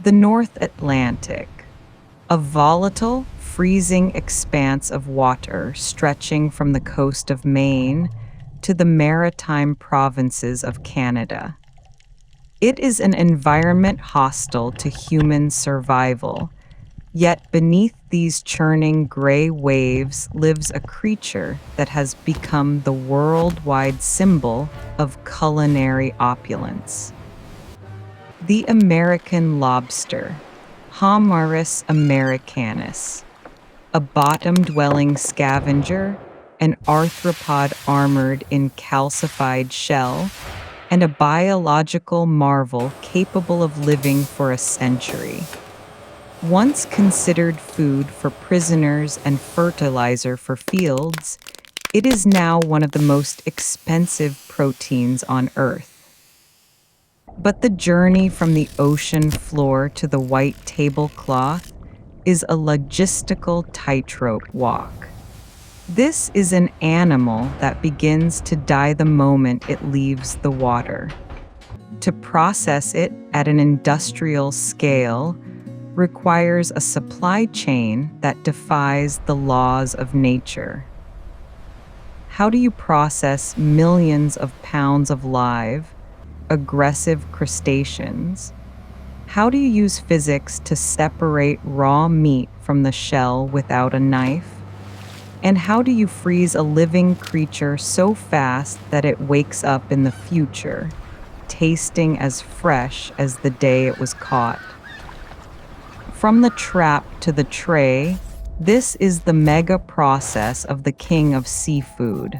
The North Atlantic, a volatile, freezing expanse of water stretching from the coast of Maine to the maritime provinces of Canada. It is an environment hostile to human survival, yet beneath these churning gray waves lives a creature that has become the worldwide symbol of culinary opulence. The American lobster, Homarus americanus, a bottom-dwelling scavenger, an arthropod armored in calcified shell, and a biological marvel capable of living for a century. Once considered food for prisoners and fertilizer for fields, it is now one of the most expensive proteins on Earth. But the journey from the ocean floor to the white tablecloth is a logistical tightrope walk. This is an animal that begins to die the moment it leaves the water. To process it at an industrial scale requires a supply chain that defies the laws of nature. How do you process millions of pounds of live, aggressive crustaceans? How do you use physics to separate raw meat from the shell without a knife? And how do you freeze a living creature so fast that it wakes up in the future, tasting as fresh as the day it was caught? From the trap to the tray, this is the mega process of the king of seafood.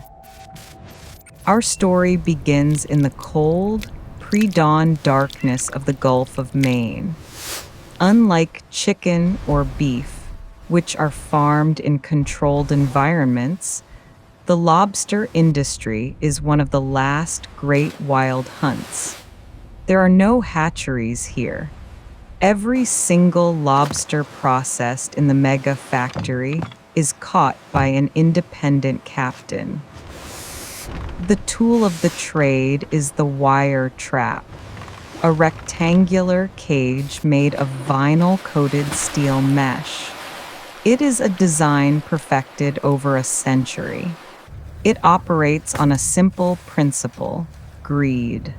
Our story begins in the cold, pre-dawn darkness of the Gulf of Maine. Unlike chicken or beef, which are farmed in controlled environments, the lobster industry is one of the last great wild hunts. There are no hatcheries here. Every single lobster processed in the mega factory is caught by an independent captain. The tool of the trade is the wire trap, a rectangular cage made of vinyl-coated steel mesh. It is a design perfected over a century. It operates on a simple principle: greed.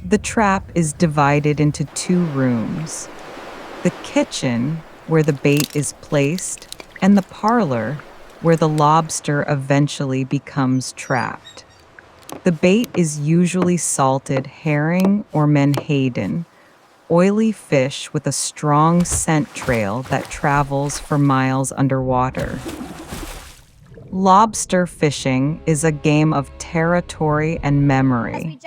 The trap is divided into two rooms: the kitchen, where the bait is placed, and the parlor, where the lobster eventually becomes trapped. The bait is usually salted herring or menhaden, oily fish with a strong scent trail that travels for miles underwater. Lobster fishing is a game of territory and memory.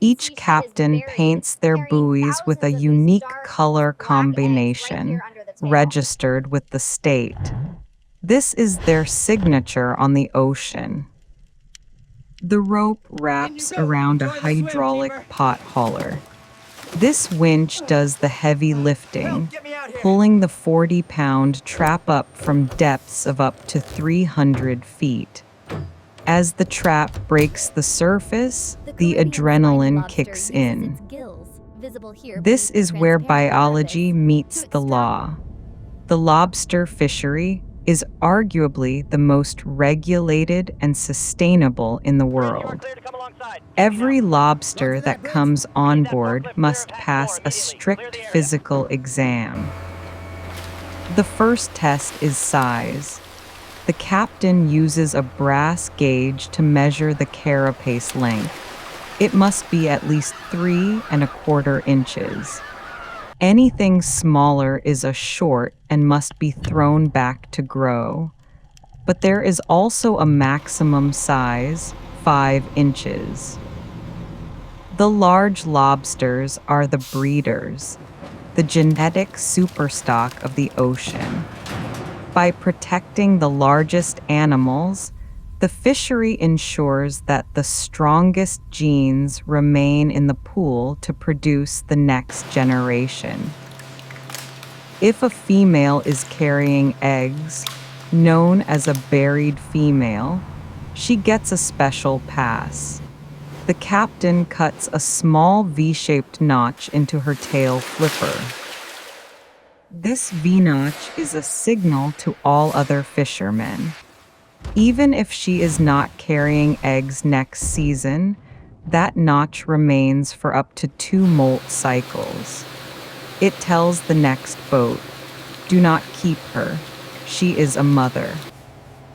Each captain paints their buoys with a unique color combination, registered with the state. This is their signature on the ocean. The rope wraps around a hydraulic pot hauler. This winch does the heavy lifting, pulling the 40-pound trap up from depths of up to 300 feet. As the trap breaks the surface, the adrenaline kicks in. This is where biology meets the law. The lobster fishery is arguably the most regulated and sustainable in the world. Every lobster that comes on board must pass a strict physical exam. The first test is size. The captain uses a brass gauge to measure the carapace length. It must be at least 3¼ inches. Anything smaller is a short and must be thrown back to grow. But there is also a maximum size, 5 inches. The large lobsters are the breeders, the genetic superstock of the ocean. By protecting the largest animals, the fishery ensures that the strongest genes remain in the pool to produce the next generation. If a female is carrying eggs, known as a buried female, she gets a special pass. The captain cuts a small V-shaped notch into her tail flipper. This V-notch is a signal to all other fishermen. Even if she is not carrying eggs next season, that notch remains for up to 2 molt cycles. It tells the next boat, do not keep her. She is a mother.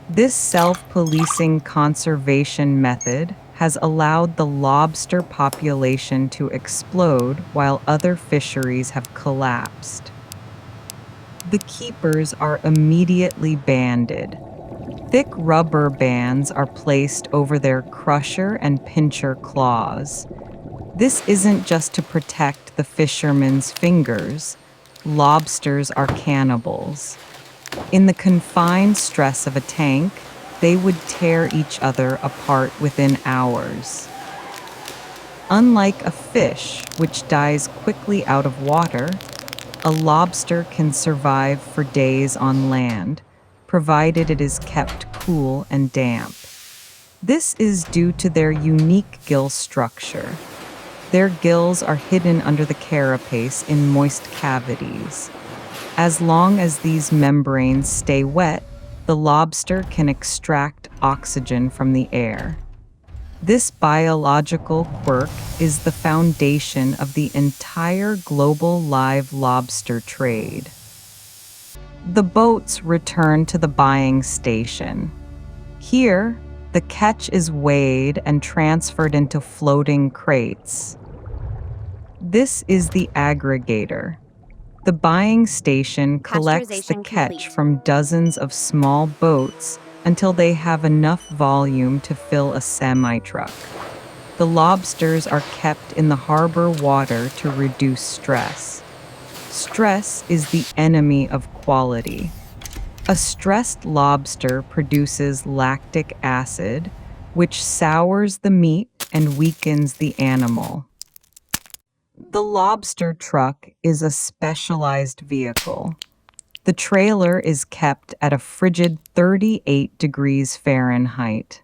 This self-policing conservation method has allowed the lobster population to explode while other fisheries have collapsed. The keepers are immediately banded. Thick rubber bands are placed over their crusher and pincher claws. This isn't just to protect the fishermen's fingers. Lobsters are cannibals. In the confined stress of a tank, they would tear each other apart within hours. Unlike a fish, which dies quickly out of water, a lobster can survive for days on land, provided it is kept cool and damp. This is due to their unique gill structure. Their gills are hidden under the carapace in moist cavities. As long as these membranes stay wet, the lobster can extract oxygen from the air. This biological quirk is the foundation of the entire global live lobster trade. The boats return to the buying station. Here, the catch is weighed and transferred into floating crates. This is the aggregator. The buying station collects the catch from dozens of small boats until they have enough volume to fill a semi-truck. The lobsters are kept in the harbor water to reduce stress. Stress is the enemy of quality. A stressed lobster produces lactic acid, which sours the meat and weakens the animal. The lobster truck is a specialized vehicle. The trailer is kept at a frigid 38 degrees Fahrenheit.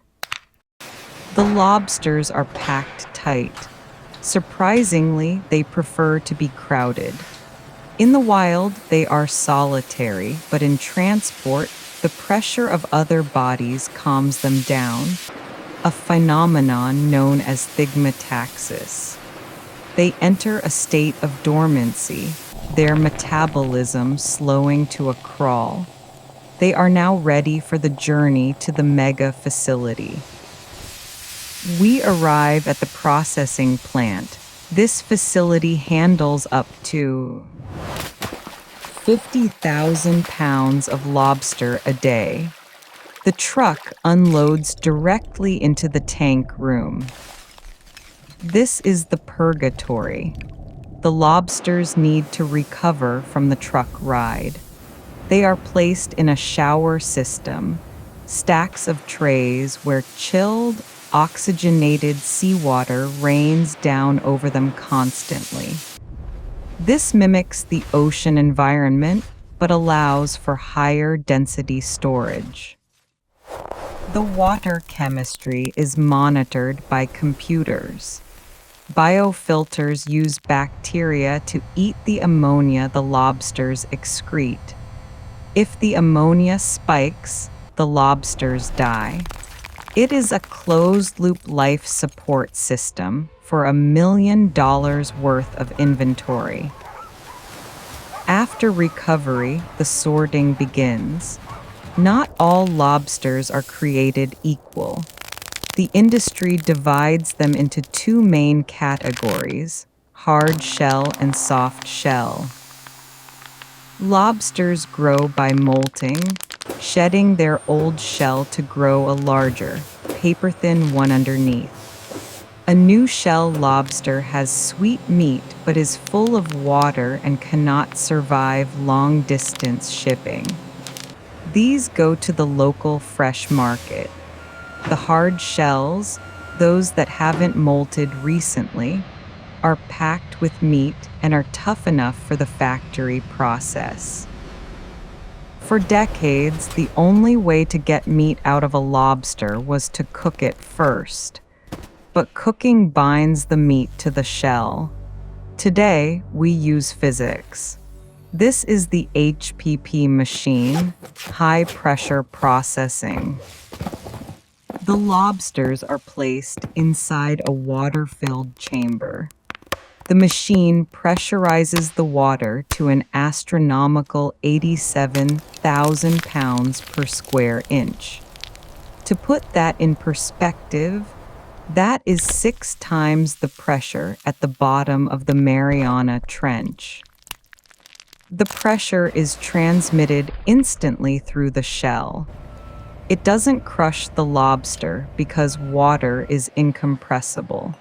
The lobsters are packed tight. Surprisingly, they prefer to be crowded. In the wild, they are solitary, but in transport, the pressure of other bodies calms them down, a phenomenon known as stigmataxis. They enter a state of dormancy, their metabolism slowing to a crawl. They are now ready for the journey to the mega facility. We arrive at the processing plant. This facility handles up to 50,000 pounds of lobster a day. The truck unloads directly into the tank room. This is the purgatory. The lobsters need to recover from the truck ride. They are placed in a shower system, stacks of trays where chilled, oxygenated seawater rains down over them constantly. This mimics the ocean environment, but allows for higher density storage. The water chemistry is monitored by computers. Biofilters use bacteria to eat the ammonia the lobsters excrete. If the ammonia spikes, the lobsters die. It is a closed-loop life support system for $1 million worth of inventory. After recovery, the sorting begins. Not all lobsters are created equal. The industry divides them into 2 main categories: hard shell and soft shell. Lobsters grow by molting, shedding their old shell to grow a larger, paper-thin one underneath. A new shell lobster has sweet meat but is full of water and cannot survive long-distance shipping. These go to the local fresh market. The hard shells, those that haven't molted recently, are packed with meat and are tough enough for the factory process. For decades, the only way to get meat out of a lobster was to cook it first. but cooking binds the meat to the shell. Today, we use physics. This is the HPP machine, high pressure processing. The lobsters are placed inside a water-filled chamber. The machine pressurizes the water to an astronomical 87,000 pounds per square inch. To put that in perspective, that is 6 times the pressure at the bottom of the Mariana Trench. The pressure is transmitted instantly through the shell. It doesn't crush the lobster because water is incompressible.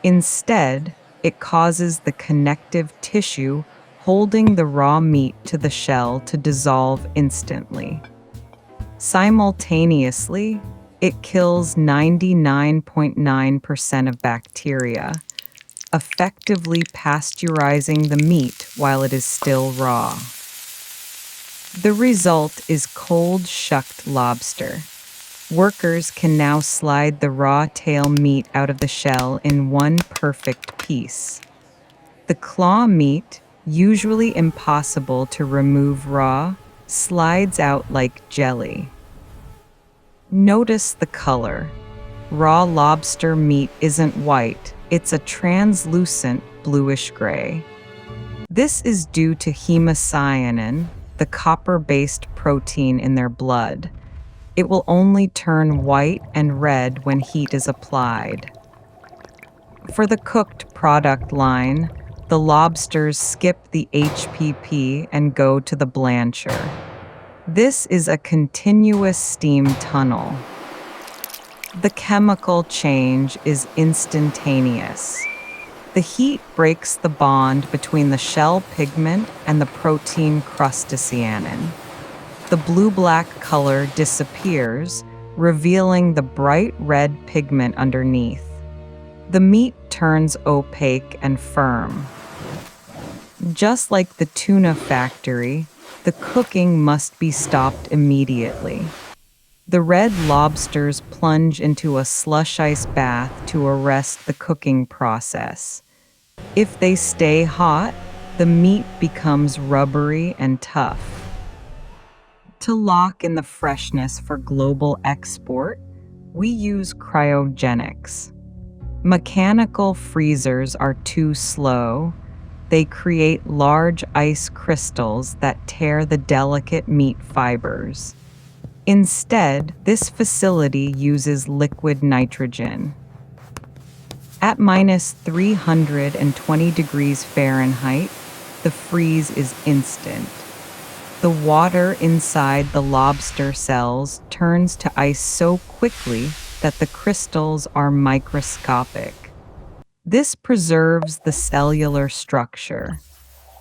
Instead, it causes the connective tissue holding the raw meat to the shell to dissolve instantly. Simultaneously, it kills 99.9% of bacteria, effectively pasteurizing the meat while it is still raw. The result is cold shucked lobster. Workers can now slide the raw tail meat out of the shell in one perfect piece. The claw meat, usually impossible to remove raw, slides out like jelly. Notice the color. Raw lobster meat isn't white, it's a translucent bluish gray. This is due to hemocyanin, the copper-based protein in their blood. It will only turn white and red when heat is applied. For the cooked product line, the lobsters skip the HPP and go to the blancher. This is a continuous steam tunnel. The chemical change is instantaneous. The heat breaks the bond between the shell pigment and the protein crustacyanin. The blue-black color disappears, revealing the bright red pigment underneath. The meat turns opaque and firm. Just like the tuna factory, the cooking must be stopped immediately. The red lobsters plunge into a slush ice bath to arrest the cooking process. If they stay hot, the meat becomes rubbery and tough. To lock in the freshness for global export, we use cryogenics. Mechanical freezers are too slow. They create large ice crystals that tear the delicate meat fibers. Instead, this facility uses liquid nitrogen. At minus 320 degrees Fahrenheit, the freeze is instant. The water inside the lobster cells turns to ice so quickly that the crystals are microscopic. This preserves the cellular structure.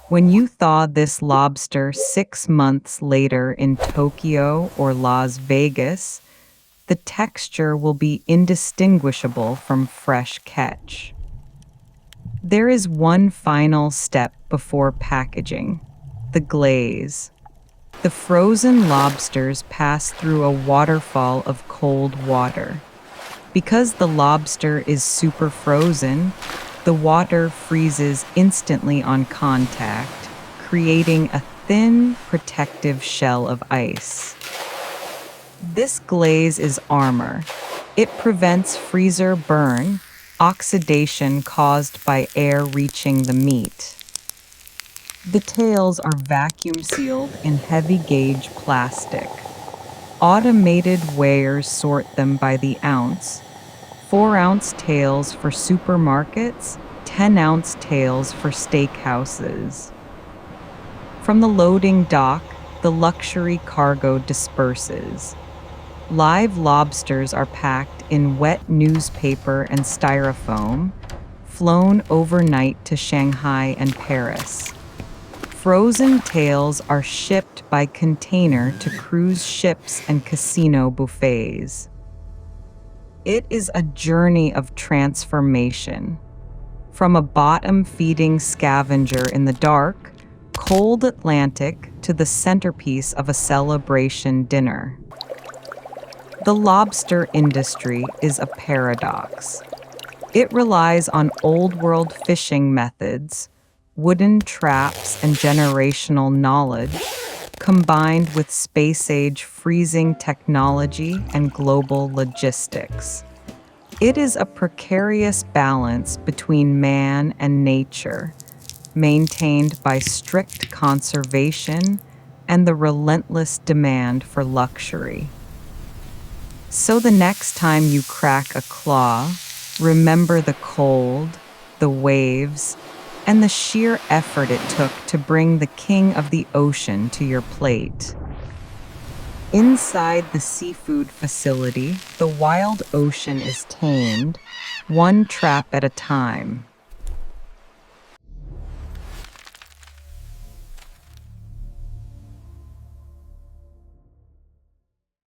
When you thaw this lobster 6 months later in Tokyo or Las Vegas, the texture will be indistinguishable from fresh catch. There is one final step before packaging: the glaze. The frozen lobsters pass through a waterfall of cold water. Because the lobster is super frozen, the water freezes instantly on contact, creating a thin, protective shell of ice. This glaze is armor. It prevents freezer burn, oxidation caused by air reaching the meat. The tails are vacuum sealed in heavy gauge plastic. Automated weighers sort them by the ounce. 4-ounce tails for supermarkets, 10-ounce tails for steakhouses. From the loading dock, the luxury cargo disperses. Live lobsters are packed in wet newspaper and styrofoam, flown overnight to Shanghai and Paris. Frozen tails are shipped by container to cruise ships and casino buffets. It is a journey of transformation. From a bottom-feeding scavenger in the dark, cold Atlantic to the centerpiece of a celebration dinner. The lobster industry is a paradox. It relies on old world fishing methods, wooden traps, and generational knowledge, combined with space age freezing technology and global logistics. It is a precarious balance between man and nature, maintained by strict conservation and the relentless demand for luxury. So the next time you crack a claw, remember the cold, the waves, and the sheer effort it took to bring the king of the ocean to your plate. Inside the seafood facility, the wild ocean is tamed, one trap at a time.